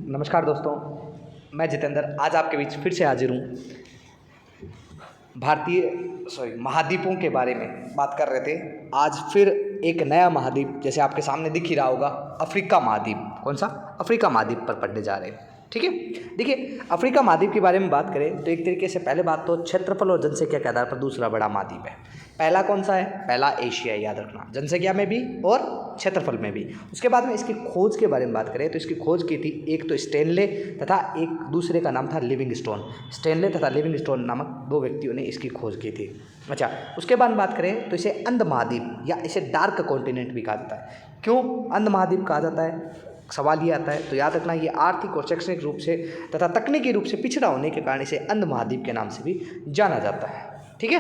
नमस्कार दोस्तों, मैं जितेंद्र आज आपके बीच फिर से हाजिर हूँ। महाद्वीपों के बारे में बात कर रहे थे। आज फिर एक नया महाद्वीप जैसे आपके सामने दिख ही रहा होगा, अफ्रीका महाद्वीप। कौन सा? अफ्रीका महाद्वीप पर पढ़ने जा रहे हैं। ठीक है, देखिए अफ्रीका महाद्वीप के बारे में बात करें तो एक तरीके से पहले बात तो क्षेत्रफल और जनसंख्या के आधार पर दूसरा बड़ा महाद्वीप है। पहला कौन सा है? पहला एशिया है, याद रखना, जनसंख्या में भी और क्षेत्रफल में भी। उसके बाद में इसकी खोज के बारे में बात करें तो इसकी खोज की थी एक तो स्टेनले तथा एक दूसरे का नाम था लिविंगस्टोन। स्टेनले तथा लिविंगस्टोन नामक दो व्यक्तियों ने इसकी खोज की थी। अच्छा, उसके बाद बात करें तो इसे अंध महाद्वीप या इसे डार्क कॉन्टिनेंट भी कहा जाता है। क्यों अंध महाद्वीप कहा जाता है? सवाल ये आता है तो याद रखना, ये आर्थिक और शैक्षणिक रूप से तथा तकनीकी रूप से पिछड़ा होने के कारण इसे अंध महाद्वीप के नाम से भी जाना जाता है। ठीक है,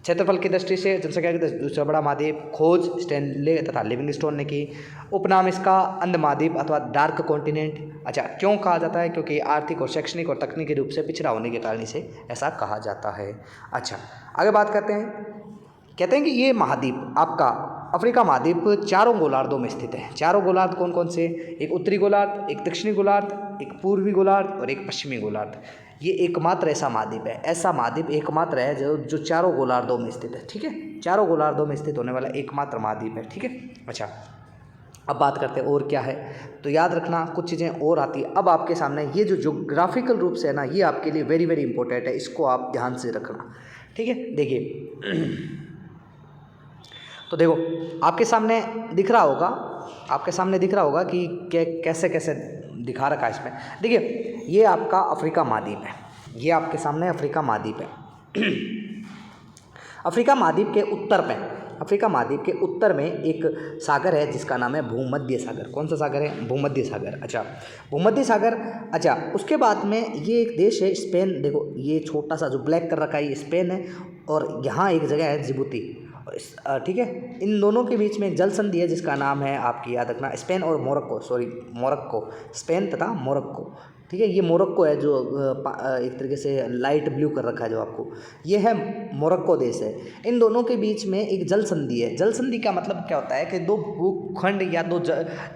क्षेत्रफल की दृष्टि से, जनसंख्या की दृष्टि से दूसरा बड़ा महाद्वीप। खोज स्टेनले तथा लिविंगस्टोन ने की। उपनाम इसका अंध महाद्वीप अथवा डार्क कॉन्टिनेंट। अच्छा, क्यों कहा जाता है? क्योंकि आर्थिक और शैक्षणिक और तकनीकी रूप से पिछड़ा होने के कारण इसे ऐसा कहा जाता है। अच्छा, आगे बात करते हैं। कहते हैं कि ये महाद्वीप आपका अफ्रीका महाद्वीप चारों गोलार्धों में स्थित है। चारों गोलार्ध कौन कौन से? एक उत्तरी गोलार्ध, एक दक्षिणी गोलार्ध, एक पूर्वी गोलार्ध और एक पश्चिमी गोलार्ध। ये एकमात्र ऐसा महाद्वीप है, ऐसा महाद्वीप एकमात्र है जो चारों गोलार्धों में स्थित है। ठीक है, चारों गोलार्धों में स्थित होने वाला एकमात्र महाद्वीप है। ठीक है, अच्छा अब बात करते हैं और क्या है। तो याद रखना कुछ चीज़ें और आती है अब आपके सामने। ये जो ज्योग्राफिकल रूप से है ना, ये आपके लिए वेरी वेरी इंपॉर्टेंट है, इसको आप ध्यान से रखना। ठीक है, देखिए तो देखो आपके सामने दिख रहा होगा कि कैसे कैसे दिखा रखा है इसमें। देखिए ये आपका अफ्रीका महाद्वीप है, ये आपके सामने अफ्रीका महाद्वीप है। अफ्रीका महाद्वीप के उत्तर में एक सागर है जिसका नाम है भूमध्य सागर। कौन सा सागर है? भूमध्य सागर। अच्छा, भूमध्य सागर। अच्छा, उसके बाद में ये एक देश है स्पेन। देखो ये छोटा सा जो ब्लैक कर रखा है ये स्पेन है, और यहाँ एक जगह है जिबूती। ठीक है, इन दोनों के बीच में एक जल संधि है जिसका नाम है, आपकी याद रखना, स्पेन और मोरक्को, स्पेन तथा मोरक्को। ठीक है, ये मोरक्को है जो एक तरीके से लाइट ब्लू कर रखा है जो आपको, ये है मोरक्को देश है। इन दोनों के बीच में एक जल संधि है। जल संधि का मतलब क्या होता है कि दो भूखंड या दो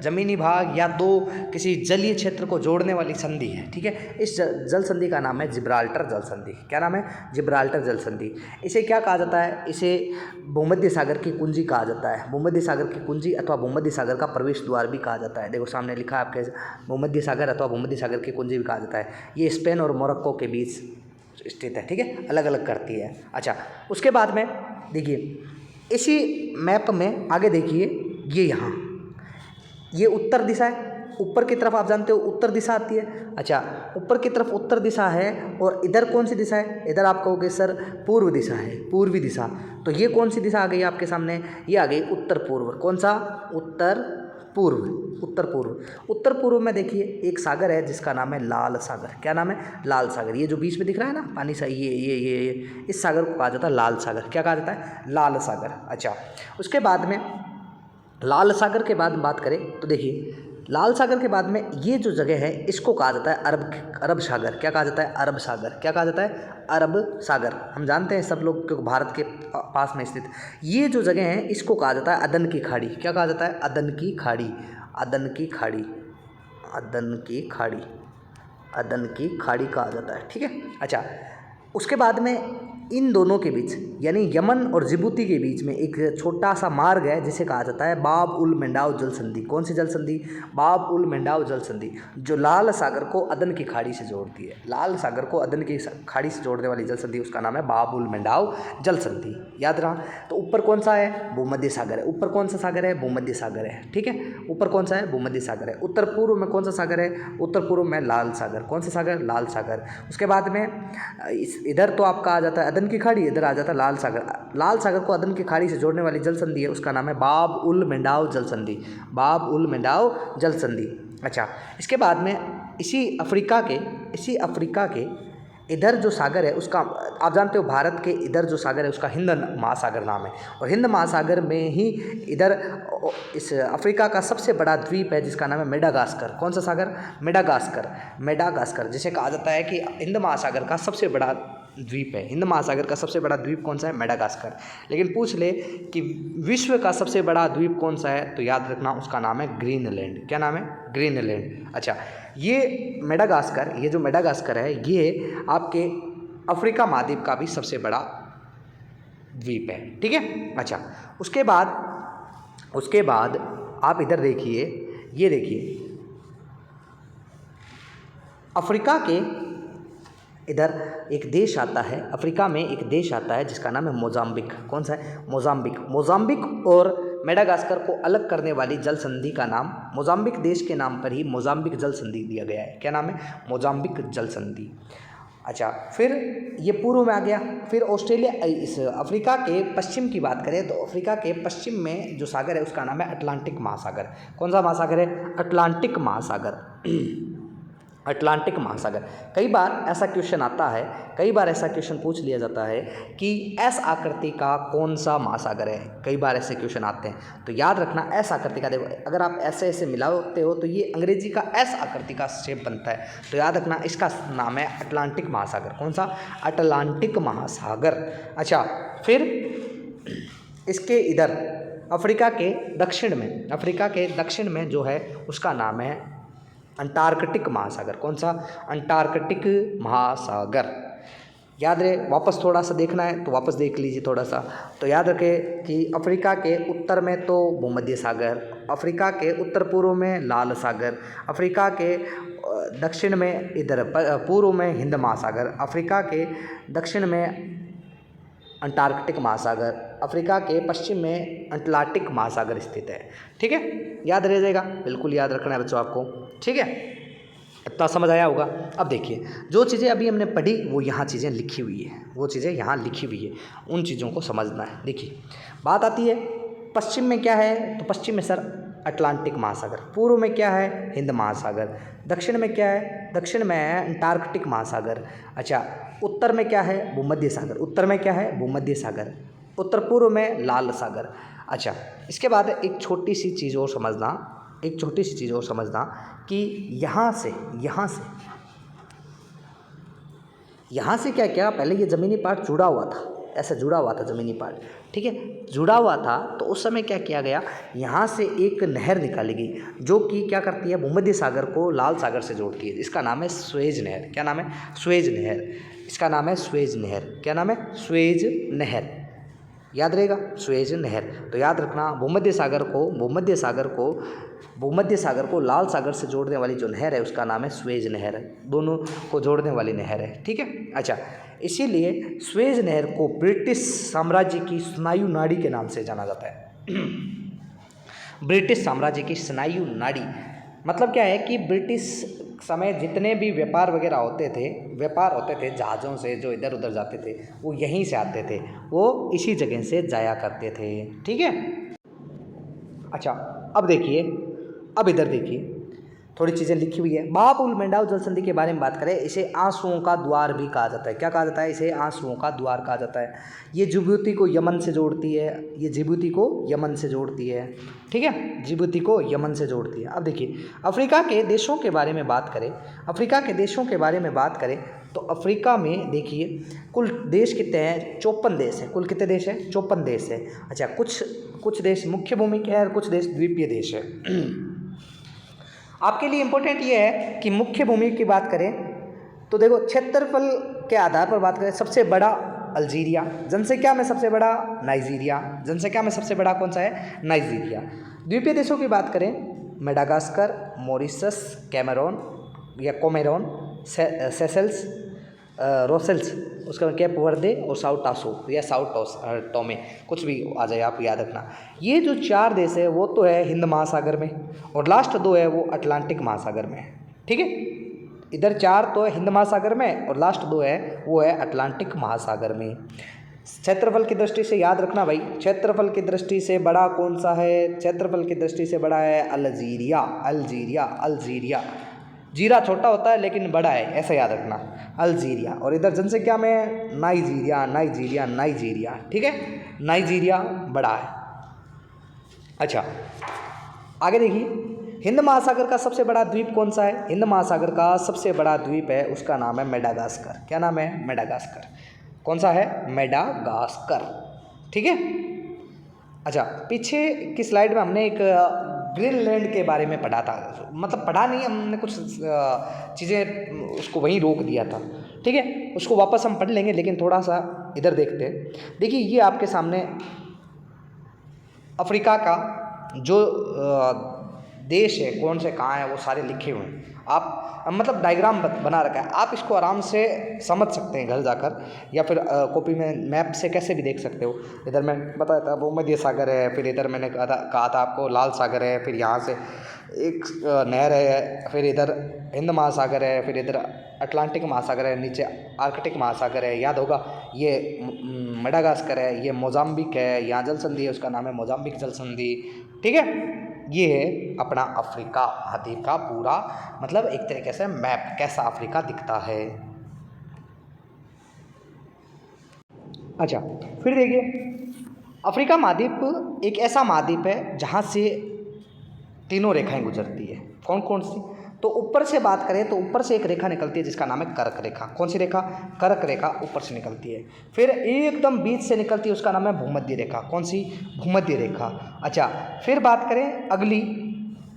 जमीनी भाग या दो किसी जलीय क्षेत्र को जोड़ने वाली संधि है। ठीक है, इस जल संधि का नाम है जिब्राल्टर जल संधि। क्या नाम है? जिब्राल्टर जल संधि। इसे क्या कहा जाता है? इसे भूमध्य सागर की कुंजी कहा जाता है। भूमध्य सागर की कुंजी अथवा भूमध्य सागर का प्रवेश द्वार भी कहा जाता है। देखो सामने लिखा है आपके, भूमध्य सागर अथवा भूमध्य सागर की कुंजी भी कहा जाता है। ये स्पेन और मोरक्को के बीच स्थित है। ठीक है, अलग अलग करती है। अच्छा, उसके बाद में देखिए इसी मैप में आगे देखिए, ये यहाँ ये उत्तर दिशा है। ऊपर की तरफ आप जानते हो उत्तर दिशा आती है। अच्छा, ऊपर की तरफ उत्तर दिशा है, और इधर कौन सी दिशा है? इधर आप कहोगे सर पूर्व दिशा है, पूर्वी दिशा। तो ये कौन सी दिशा आ गई आपके सामने? ये आ गई उत्तर पूर्व। कौन सा? उत्तर पूर्व में देखिए एक सागर है जिसका नाम है लाल सागर। क्या नाम है? लाल सागर। ये जो बीच में दिख रहा है ना पानी सा, ये इस सागर को कहा जाता है लाल सागर। क्या कहा जाता है? लाल सागर। अच्छा, उसके बाद में लाल सागर के बाद बात करें तो देखिए लाल सागर के बाद में ये जो जगह है इसको कहा जाता है अरब सागर। क्या कहा जाता है? अरब सागर। क्या कहा जाता है? अरब सागर। हम जानते हैं सब लोग क्योंकि भारत के पास में स्थित ये जो जगह है इसको कहा जाता है अदन की खाड़ी। क्या कहा जाता है? अदन की खाड़ी। अदन की खाड़ी कहा जाता है। ठीक है, अच्छा उसके बाद में इन दोनों के बीच यानी यमन और जिबूती के बीच में एक छोटा सा मार्ग है जिसे कहा जाता है बाब उल मंडाव जल संधि। कौन सी जल संधि? बाब उल मंडाव जल संधि, जो लाल सागर को अदन की खाड़ी से जोड़ती है। लाल सागर को अदन की खाड़ी से जोड़ने वाली जल संधि, उसका नाम है बाब उल मंडाव जल संधि। याद रहा। तो ऊपर कौन सा है? भूमध्य सागर है। ऊपर कौन सा सागर है? भूमध्य सागर है। ठीक है, ऊपर कौन सा है? भूमध्य सागर है। उत्तर पूर्व में कौन सा सागर है? उत्तर पूर्व में लाल सागर। कौन सा सागर? लाल सागर। उसके बाद में इधर तो आपका आ जाता है अदन की खाड़ी, इधर आ जाता है लाल सागर। लाल सागर को अदन की खाड़ी से जोड़ने वाली जल संधि है, उसका नाम है बाब उल मंडाव जल संधि। बाब उल मंडाव जल संधि। अच्छा, इसके बाद में इसी अफ्रीका के इधर जो सागर है उसका आप जानते हो, भारत के इधर जो सागर है उसका हिंद महासागर नाम है, और हिंद महासागर में ही इधर इस अफ्रीका का सबसे बड़ा द्वीप है जिसका नाम है मेडागास्कर। कौन सा सागर? मेडागास्कर, जिसे कहा जाता है कि हिंद महासागर का सबसे बड़ा द्वीप है। हिंद महासागर का सबसे बड़ा द्वीप कौन सा है? मेडागास्कर। लेकिन पूछ ले कि विश्व का सबसे बड़ा द्वीप कौन सा है, तो याद रखना उसका नाम है ग्रीनलैंड। क्या नाम है? ग्रीनलैंड। अच्छा, ये मेडागास्कर, ये जो मेडागास्कर है ये आपके अफ्रीका महाद्वीप का भी सबसे बड़ा द्वीप है। ठीक है। अच्छा, उसके बाद आप इधर देखिए, ये देखिए अफ्रीका के इधर एक देश आता है, अफ्रीका में एक देश आता है जिसका नाम है मोजाम्बिक। कौन सा है? मोजाम्बिक। मोजाम्बिक और मेडागास्कर को अलग करने वाली जल संधि का नाम, मोजाम्बिक देश के नाम पर ही मोजाम्बिक जल संधि दिया गया है। क्या नाम है? मोजाम्बिक जल संधि। अच्छा, फिर ये पूर्व में आ गया। फिर ऑस्ट्रेलिया, इस अफ्रीका के पश्चिम की बात करें तो अफ्रीका के पश्चिम में जो सागर है उसका नाम है अटलांटिक महासागर। कौन सा महासागर है? अटलांटिक महासागर। अटलांटिक महासागर। कई बार ऐसा क्वेश्चन आता है, कई बार ऐसा क्वेश्चन पूछ लिया जाता है कि एस आकृति का कौन सा महासागर है। कई बार ऐसे क्वेश्चन आते हैं, तो याद रखना एस आकृति का। देखो, अगर आप ऐसे ऐसे मिलाते हो तो ये अंग्रेजी का एस आकृति का शेप बनता है, तो याद रखना इसका नाम है अटलांटिक महासागर। कौन सा? अटलांटिक महासागर। अच्छा, फिर इसके इधर अफ्रीका के दक्षिण में जो है उसका नाम है अंटार्कटिक महासागर। कौन सा? अंटार्कटिक महासागर। याद रहे, वापस थोड़ा सा देखना है तो वापस देख लीजिए थोड़ा सा। तो याद रखें कि अफ्रीका के उत्तर में तो भूमध्य सागर, अफ्रीका के उत्तर पूर्व में लाल सागर, अफ्रीका के दक्षिण में इधर पूर्व में हिंद महासागर, अफ्रीका के दक्षिण में अंटार्कटिक महासागर, अफ्रीका के पश्चिम में अटलांटिक महासागर स्थित है। ठीक है, याद रह जाएगा, बिल्कुल याद रखना है बच्चों आपको। ठीक है, इतना समझ आया होगा। अब देखिए, जो चीज़ें अभी हमने पढ़ी वो यहाँ चीज़ें लिखी हुई है, वो चीज़ें यहाँ लिखी हुई है, उन चीज़ों को समझना है। देखिए, बात आती है पश्चिम में क्या है, तो पश्चिम में सर अटलांटिक महासागर, पूर्व में क्या है? हिंद महासागर, दक्षिण में क्या है? दक्षिण में है अंटार्कटिक महासागर। अच्छा, उत्तर में क्या है? भूमध्य सागर। उत्तर में क्या है? भूमध्य सागर। उत्तर पूर्व में लाल सागर। अच्छा, इसके बाद एक छोटी सी चीज़ और समझना, कि यहाँ से क्या क्या, पहले ये ज़मीनी पार्ट जुड़ा हुआ था, ऐसा जुड़ा हुआ था ज़मीनी पार्ट। ठीक है, जुड़ा हुआ था, तो उस समय क्या किया गया, यहाँ से एक नहर निकाली गई जो कि क्या करती है? भूमध्य सागर को लाल सागर से जोड़ती है। इसका नाम है स्वेज नहर। क्या नाम है? स्वेज नहर। इसका नाम है स्वेज नहर। क्या नाम है? स्वेज नहर। याद रहेगा, स्वेज नहर। तो याद रखना, भूमध्य सागर को लाल सागर से जोड़ने वाली जो नहर है उसका नाम है स्वेज नहर। दोनों को जोड़ने वाली नहर है। ठीक है। अच्छा, इसीलिए स्वेज नहर को ब्रिटिश साम्राज्य की स्नायु नाड़ी के नाम से जाना जाता है। ब्रिटिश साम्राज्य की स्नायु नाड़ी मतलब क्या है कि ब्रिटिश समय जितने भी व्यापार वगैरह होते थे जहाज़ों से जो इधर उधर जाते थे वो यहीं से आते थे, वो इसी जगह से जाया करते थे। ठीक है। अच्छा, अब इधर देखिए, थोड़ी चीज़ें लिखी हुई है। महापुल मेंडाव जल संधि के बारे में बात करें, इसे आंसुओं का द्वार भी कहा जाता है। क्या कहा जाता है? इसे आंसुओं का द्वार कहा जाता है। ये जिबूती को यमन से जोड़ती है, ठीक है, जिबूती को यमन से जोड़ती है। अब देखिए, अफ्रीका के देशों के बारे में बात करें, तो अफ्रीका में देखिए कुल देश कितने हैं? 54 देश हैं। कुल कितने देश हैं? 54 देश है। अच्छा, कुछ देश मुख्य भूमि के हैं और कुछ देश द्वीपीय देश है। आपके लिए इम्पोर्टेंट ये है कि मुख्य भूमि की बात करें तो देखो, क्षेत्रफल के आधार पर बात करें, सबसे बड़ा अल्जीरिया, जनसंख्या में सबसे बड़ा नाइजीरिया, कौन सा है? नाइजीरिया। द्वीपीय देशों की बात करें, मेडागास्कर, मॉरिशस, कोमेरोन, सेशेल्स, रोसेल्स, उसके बाद कैप वर्दे और साउथ टोमे, कुछ भी आ जाए आप याद रखना। ये जो 4 देश है वो तो है हिंद महासागर में, और लास्ट 2 है वो अटलांटिक महासागर में। ठीक है, इधर 4 तो है हिंद महासागर में और लास्ट 2 है वो है अटलांटिक महासागर में। क्षेत्रफल की दृष्टि से याद रखना भाई, क्षेत्रफल की दृष्टि से बड़ा कौन सा है? क्षेत्रफल की दृष्टि से बड़ा है अल्जीरिया। जीरा छोटा होता है लेकिन बड़ा है, ऐसा याद रखना, अल्जीरिया। और इधर जनसंख्या में नाइजीरिया। ठीक है, नाइजीरिया बड़ा है। अच्छा, आगे देखिए, हिंद महासागर का सबसे बड़ा द्वीप कौन सा है? हिंद महासागर का सबसे बड़ा द्वीप है, उसका नाम है मेडागास्कर। क्या नाम है? मेडागास्कर। कौन सा है? मेडागास्कर। ठीक है। अच्छा, पीछे की स्लाइड में हमने एक ग्रीनलैंड के बारे में पढ़ा था, मतलब पढ़ा नहीं, हमने कुछ चीज़ें उसको वहीं रोक दिया था। ठीक है, उसको वापस हम पढ़ लेंगे, लेकिन थोड़ा सा इधर देखते हैं। देखिए, ये आपके सामने अफ्रीका का जो देश है, कौन से कहाँ है, वो सारे लिखे हुए हैं। आप मतलब डायग्राम बना रखा है, आप इसको आराम से समझ सकते हैं घर जाकर, या फिर कॉपी में मैप से कैसे भी देख सकते हो। इधर मैं बताया था भूमध्य सागर है, फिर इधर मैंने कहा था आपको लाल सागर है, फिर यहाँ से एक नहर है, फिर इधर हिंद महासागर है, फिर इधर अटलांटिक महासागर है, नीचे आर्कटिक महासागर है, याद होगा। ये मेडागास्कर है, ये मोजाम्बिक है, यहाँ जल संधि है, उसका नाम है मोजाम्बिक जल संधि। ठीक है, ये है अपना अफ्रीका महाद्वीप का पूरा मतलब एक तरीके से मैप, कैसा अफ्रीका दिखता है। अच्छा, फिर देखिए, अफ्रीका महाद्वीप एक ऐसा महाद्वीप है जहाँ से तीनों रेखाएं गुजरती है। कौन कौन सी? तो ऊपर से बात करें तो ऊपर से एक रेखा निकलती है जिसका नाम है कर्क रेखा। कौन सी रेखा? कर्क रेखा ऊपर से निकलती है। फिर एकदम बीच से निकलती है, उसका नाम है भूमध्य रेखा। कौन सी? भूमध्य रेखा। अच्छा, फिर बात करें अगली,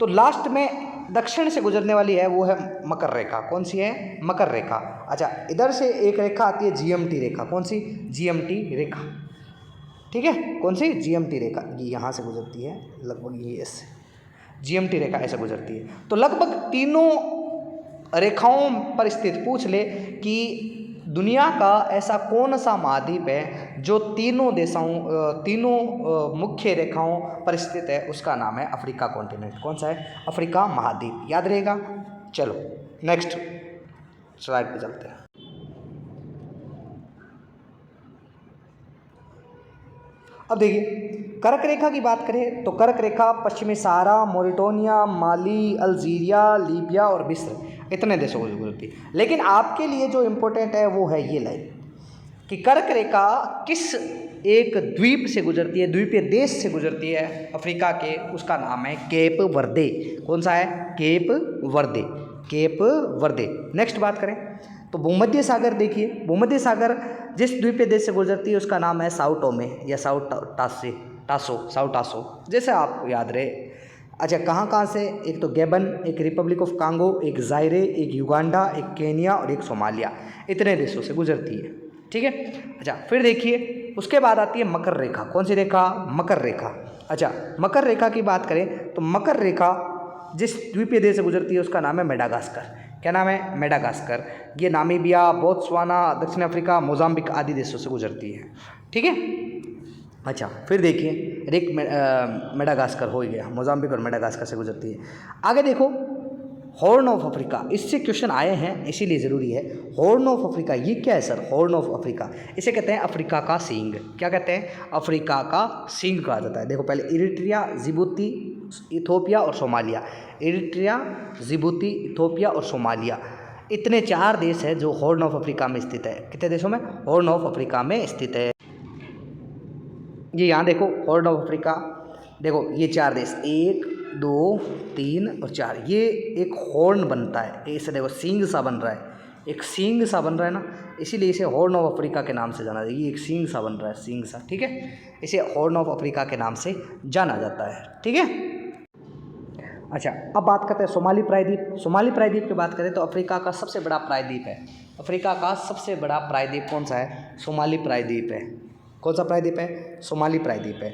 तो लास्ट में दक्षिण से गुजरने वाली है, वो है मकर रेखा। कौन सी है? मकर रेखा। अच्छा, इधर से एक रेखा आती है जीएमटी रेखा। कौन सी? जीएमटी रेखा। ठीक है, कौन सी? जीएमटी रेखा। ये यहाँ से गुजरती है लगभग, ये ऐसे जीएमटी रेखा ऐसे गुजरती है। तो लगभग तीनों रेखाओं पर स्थित पूछ ले कि दुनिया का ऐसा कौन सा महाद्वीप है जो तीनों मुख्य रेखाओं पर स्थित है, उसका नाम है अफ्रीका कॉन्टिनेंट। कौन सा है? अफ्रीका महाद्वीप। याद रहेगा। चलो नेक्स्ट स्लाइड पे चलते हैं। अब देखिए, कर्क रेखा की बात करें तो कर्क रेखा पश्चिमी सहारा, मॉरिटानिया, माली, अल्जीरिया, लीबिया और मिस्र, इतने देशों को गुजरती है। लेकिन आपके लिए जो इम्पोर्टेंट है वो है ये लाइन कि कर्क रेखा किस एक द्वीप से गुजरती है, द्वीपीय देश से गुजरती है अफ्रीका के, उसका नाम है केप वर्दे। कौन सा है? केप वर्दे। केप वर्दे। नेक्स्ट बात करें तो भूमध्य सागर, देखिए भूमध्य सागर जिस द्वीपीय देश से गुजरती है उसका नाम है साओ टोमे या साओ टासो, जैसे आप याद रहे। अच्छा, कहाँ कहाँ से? एक तो गैबन, एक रिपब्लिक ऑफ कांगो, एक जायरे, एक युगांडा, एक केनिया और एक सोमालिया, इतने देशों से गुजरती है। ठीक है। अच्छा, फिर देखिए उसके बाद आती है मकर रेखा। कौन सी रेखा? मकर रेखा। अच्छा, मकर रेखा की बात करें तो मकर रेखा जिस द्वीपीय देश से गुजरती है उसका नाम है मेडागास्कर। क्या नाम है? मेडागास्कर। ये नामीबिया, बोत्सवाना, दक्षिण अफ्रीका, मोजाम्बिक आदि देशों से गुजरती है। ठीक है। अच्छा, फिर देखिए मेडागास्कर हो गया, मोजाम्बिक और मेडागास्कर से गुजरती है। आगे देखो हॉर्न ऑफ अफ्रीका, इससे क्वेश्चन आए हैं इसीलिए ज़रूरी है। हॉर्न ऑफ अफ्रीका ये क्या है सर? हॉर्न ऑफ अफ्रीका इसे कहते हैं अफ्रीका का सींग। क्या कहते हैं? अफ्रीका का सींग कहा जाता है। देखो पहले इरिट्रिया, जिबूती, इथोपिया और सोमालिया। इरिट्रिया, जिबूती, इथोपिया और सोमालिया, इतने 4 देश हैं जो हॉर्न ऑफ अफ्रीका में स्थित है। कितने देशों में? हॉर्न ऑफ अफ्रीका में स्थित है। ये यहाँ देखो हॉर्न ऑफ अफ्रीका, देखो ये 4 देश, 1 2 3 और 4, ये एक हॉर्न बनता है। इसे देखो सींग सा बन रहा है, एक सींग सा बन रहा है ना, इसीलिए इसे हॉर्न ऑफ अफ्रीका के नाम से जाना जाता है। ये एक सींग सा बन रहा है, सींग सा। ठीक है, इसे हॉर्न ऑफ अफ्रीका के नाम से जाना जाता है। ठीक है। अच्छा, अब बात करते हैं सोमाली प्रायद्वीप। सोमाली प्रायद्वीप की बात करें तो अफ्रीका का सबसे बड़ा प्रायद्वीप है। अफ्रीका का सबसे बड़ा प्रायद्वीप कौन सा है? सोमाली प्रायद्वीप है। कौन सा प्रायद्वीप है? सोमाली प्रायद्वीप है।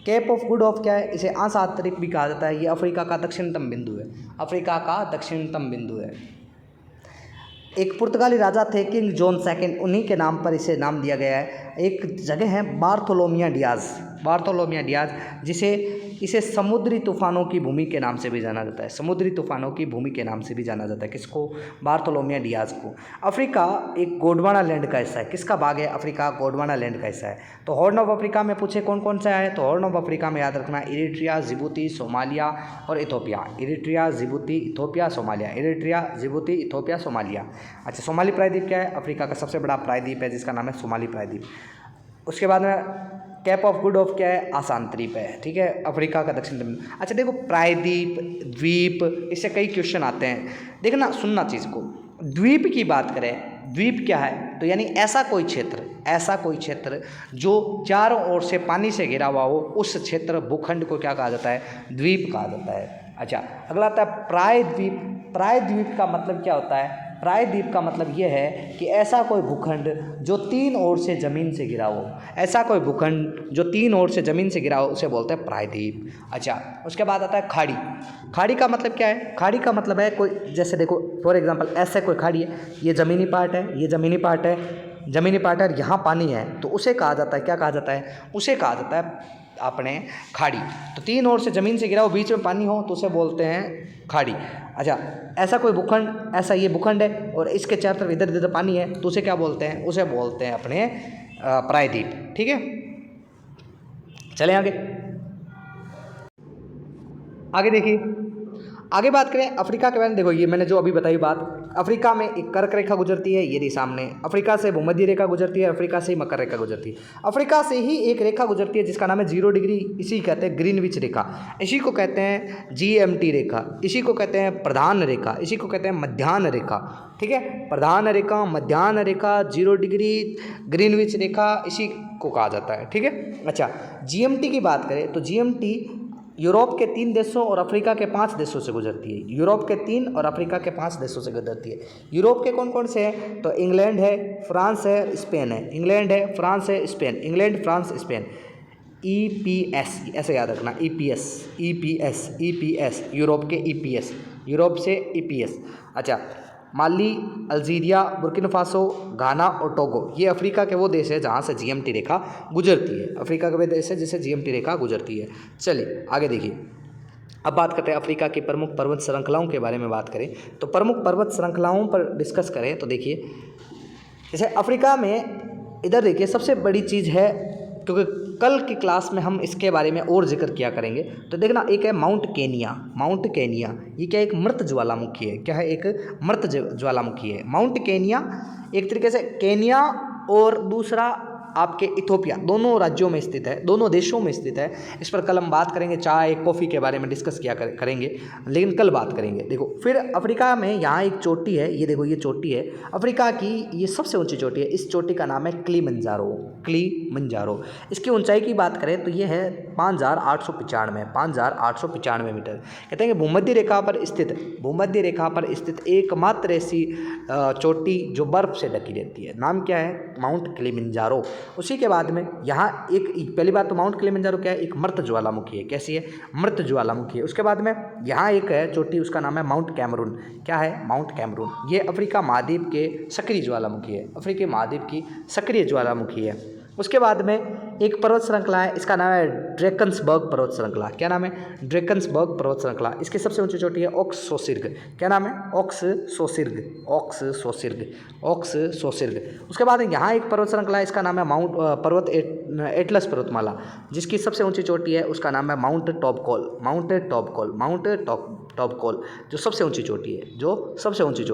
केप ऑफ गुड ऑफ क्या है? इसे आंसांतरिक भी कहा जाता है। ये अफ्रीका का दक्षिणतम बिंदु है। अफ्रीका का दक्षिणतम बिंदु है। एक पुर्तगाली राजा थे किंग जॉन सेकंड, उन्हीं के नाम पर इसे नाम दिया गया है। एक जगह है बार्थोलोमिया डियाज, बार्थोलोमिया डियाज, इसे समुद्री तूफानों की भूमि के नाम से भी जाना जाता है। समुद्री तूफानों की भूमि के नाम से भी जाना जाता है। किसको? बार्थोलोमिया डियाज को। अफ्रीका एक गोंडवाना लैंड का हिस्सा है। किसका भाग है? अफ्रीका गोंडवाना लैंड का हिस्सा है। तो हॉर्न ऑफ अफ्रीका में पूछे कौन कौन सा है, तो हॉर्न ऑफ अफ्रीका में याद रखना इरिट्रिया, जिबूती, सोमालिया और Ethiopia. Eritrea, Djibouti, Ethiopia, Somalia. Eritrea, Djibouti, Ethiopia, Somalia. अच्छा, सोमाली प्रायद्वीप क्या है? अफ्रीका का सबसे बड़ा प्रायद्वीप है जिसका नाम है सोमाली प्रायद्वीप। उसके बाद में कैप ऑफ गुड ऑफ क्या है? आसांतरीप है। ठीक है, अफ्रीका का दक्षिण। अच्छा देखो, प्रायद्वीप, द्वीप, इससे कई क्वेश्चन आते हैं। देखना, सुनना चीज़ को। द्वीप की बात करें, द्वीप क्या है? तो यानी ऐसा कोई क्षेत्र ऐसा कोई क्षेत्र जो चारों ओर से पानी से घिरा हुआ हो, उस क्षेत्र भूखंड को क्या कहा जाता है? द्वीप कहा जाता है। अच्छा, अगला आता है प्रायद्वीप। प्रायद्वीप का मतलब क्या होता है? प्रायद्वीप का मतलब ये है कि ऐसा कोई भूखंड जो तीन ओर से ज़मीन से घिरा हो, ऐसा कोई भूखंड जो तीन ओर से ज़मीन से घिरा हो उसे बोलते हैं प्रायद्वीप। अच्छा, उसके बाद आता है खाड़ी। खाड़ी का मतलब क्या है? खाड़ी का मतलब है कोई, जैसे देखो फॉर एग्जांपल ऐसे कोई खाड़ी है, ये ज़मीनी पार्ट है, ये ज़मीनी पार्ट है, ज़मीनी पार्ट है और यहाँ पानी है, तो उसे कहा जाता है, क्या कहा जाता है? उसे कहा जाता है अपने खाड़ी। तो तीन ओर से ज़मीन से घिरा हो, बीच में पानी हो, तो उसे बोलते हैं खाड़ी। अच्छा, ऐसा कोई भूखंड, ऐसा ये भूखंड है और इसके चारों तरफ इधर उधर पानी है, तो उसे क्या बोलते हैं? उसे बोलते हैं अपने प्रायद्वीप। ठीक है, चलें आगे। आगे देखिए, आगे बात करें अफ्रीका के बारे में। देखो ये मैंने जो अभी बताई बात, अफ्रीका में एक कर्क रेखा गुजरती है, ये रही सामने। अफ्रीका से भूमध्य रेखा गुजरती है, अफ्रीका से ही मकर रेखा गुजरती है। अफ्रीका से ही एक रेखा गुजरती है जिसका नाम है 0 डिग्री, इसी कहते हैं ग्रीनविच रेखा, इसी को कहते हैं GMT रेखा, इसी को कहते हैं प्रधान रेखा, इसी को कहते हैं मध्याह्न रेखा। ठीक है, प्रधान रेखा, मध्याह्न रेखा, 0 डिग्री, ग्रीनविच रेखा, इसी को कहा जाता है। ठीक है। अच्छा, GMT की बात करें तो GMT यूरोप के 3 देशों और अफ्रीका के 5 देशों से गुजरती है। यूरोप के 3 और अफ्रीका के 5 देशों से गुजरती है। यूरोप के कौन कौन से हैं? तो इंग्लैंड है, फ्रांस है, स्पेन है। इंग्लैंड है, फ्रांस है, Spain. England, France, Spain. EPS, ऐसे याद रखना, EPS यूरोप के EPS, यूरोप से EPS। अच्छा, माली, अल्जीरिया, बुर्किना फासो, घाना और टोगो, ये अफ्रीका के वो देश है जहाँ से GMT रेखा गुजरती है। अफ्रीका के वो देश है जिससे GMT रेखा गुजरती है। चलिए आगे देखिए, अब बात करते हैं अफ्रीका की प्रमुख पर्वत श्रृंखलाओं के बारे में बात करें तो प्रमुख पर्वत श्रृंखलाओं पर डिस्कस करें तो देखिए, जैसे अफ्रीका में इधर देखिए सबसे बड़ी चीज़ है, क्योंकि कल की क्लास में हम इसके बारे में और जिक्र किया करेंगे, तो देखना एक है माउंट केनिया। माउंट केनिया ये क्या, एक मृत ज्वालामुखी है। क्या है? एक मृत ज्वालामुखी है माउंट केनिया। एक तरीके से केनिया और दूसरा आपके इथोपिया, दोनों राज्यों में स्थित है, दोनों देशों में स्थित है। इस पर कल हम बात करेंगे, चाय कॉफ़ी के बारे में डिस्कस किया करेंगे, लेकिन कल बात करेंगे। देखो फिर अफ्रीका में यहाँ एक चोटी है, ये देखो ये चोटी है अफ्रीका की, ये सबसे ऊंची चोटी है। इस चोटी का नाम है किलिमंजारो। किलिमंजारो, इसकी ऊंचाई की बात करें तो ये है 5895 मीटर। कहते हैं कि भूमध्य रेखा पर स्थित, भूमध्य रेखा पर स्थित एकमात्र ऐसी चोटी जो बर्फ से ढकी रहती है। नाम क्या है? Mount Kilimanjaro. उसी के बाद में यहाँ एक पहली बात तो माउंट किलिमंजारो क्या है? एक मृत ज्वालामुखी है। कैसी है? मृत ज्वालामुखी है। उसके बाद में यहाँ एक है चोटी, उसका नाम है माउंट कैमरून। क्या है? Mount Cameroon. ये अफ्रीका महाद्वीप के सक्रिय ज्वालामुखी है, अफ्रीकी महाद्वीप की सक्रिय ज्वालामुखी है। उसके बाद में एक पर्वत श्रृंखला है, इसका नाम है ड्रैकन्सबर्ग पर्वत श्रृंखला। क्या नाम है? ड्रैकन्सबर्ग पर्वत श्रृंखला। इसकी सबसे ऊंची चोटी है ओक्ससोसिर्ग। क्या नाम है? ओक्ससोसिर्ग। उसके बाद यहाँ एक पर्वत श्रृंखला है, इसका नाम है पर्वत एटलस पर्वतमाला, जिसकी सबसे ऊंची चोटी है उसका नाम है माउंट टॉपकोल, जो सबसे ऊंची चोटी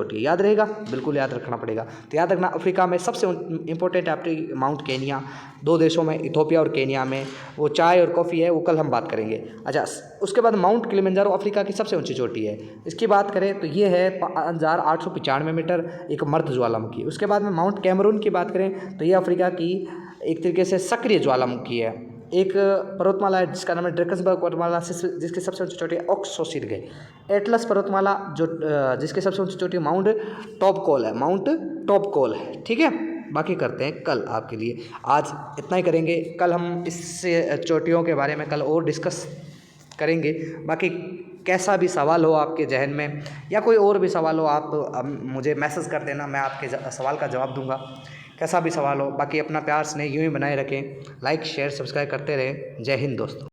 है, याद रहेगा, बिल्कुल याद रखना पड़ेगा। तो याद रखना अफ्रीका में सबसे इंपॉर्टेंट आपकी माउंट केनिया, 2 देशों में इथोपिया और केनिया में वो चाय और कॉफ़ी है, वो कल हम बात करेंगे। अच्छा, उसके बाद माउंट किलिमंजारो अफ्रीका की सबसे ऊंची चोटी है। इसकी बात करें तो ये है 5895 मीटर, एक मर्द ज्वालामुखी। उसके बाद में माउंट कैमरून की बात करें तो ये अफ्रीका की एक तरीके से सक्रिय ज्वालामुखी है। एक पर्वतमाला है जिसका नाम है ड्रैकन्सबर्ग पर्वतमाला, जिसकी सबसे ऊंची चोटी है ओक्ससोसिर्ग है। एटलस पर्वतमाला जो जिसकी सबसे ऊंची चोटी माउंट टॉपकोल है। ठीक है, बाकी करते हैं कल आपके लिए। आज इतना ही करेंगे, कल हम इससे चोटियों के बारे में कल और डिस्कस करेंगे। बाकी कैसा भी सवाल हो आपके जहन में या कोई और भी सवाल हो, आप मुझे मैसेज कर देना, मैं आपके सवाल का जवाब दूंगा, कैसा भी सवाल हो। बाकी अपना प्यार स्नेह यूँ ही बनाए रखें, लाइक शेयर सब्सक्राइब करते रहें। जय हिंद दोस्तों।